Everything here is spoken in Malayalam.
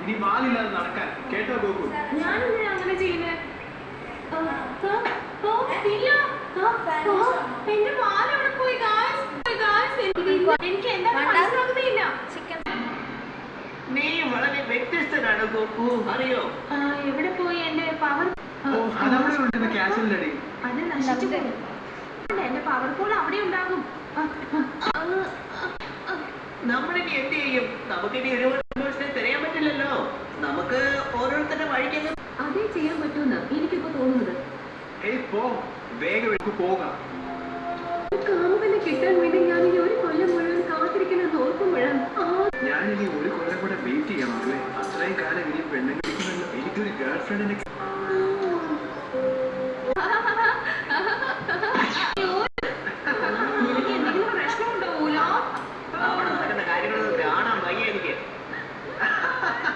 ഇനി വാലില്ലാതെ നടക്കാൻ കേട്ടോ ഗോകു. ഞാൻ അങ്ങനെ ചെയ്യുന്നത് എന്റെ വാലവിടെ പോയി എനിക്ക് എന്താ മനസ്സിലാകുന്നില്ല. നീ വളരെ വ്യത്യസ്തനാണ് ഗോകു, അറിയോ? എവിടെ പോയി എന്റെ പവർ? അത് നശിച്ചു പോയി. എന്റെ പവർ പോൾ അവിടെ ഉണ്ടാകും. നമ്മളിനി എന്ത് ചെയ്യും? നമുക്കിനി ഒരു സന്തോഷത്തെ തിരയാൻ പറ്റില്ലല്ലോ. നമുക്ക് ഓരോരുത്തരുടെ വഴിക്ക് അതേ ചെയ്യാൻ പറ്റുമെന്ന് എനിക്കിപ്പോ തോന്നുന്നത്. കാമുകനെ കിട്ടാൻ വേണ്ടി ഞാനിനി ഒരു കൊല്ലം മുഴുവൻ കാത്തിരിക്കുന്നത് ഓർക്കുമ്പോഴാണ്. ഞാനിനി ഒരു കൊല്ലം കൂടെ വെയിറ്റ് ചെയ്യാം മകളെ. അത്രയും കാലം ഇനി പെണ്ണുങ്ങൾ എനിക്കൊരു ഗേൾ ഫ്രണ്ടിനെ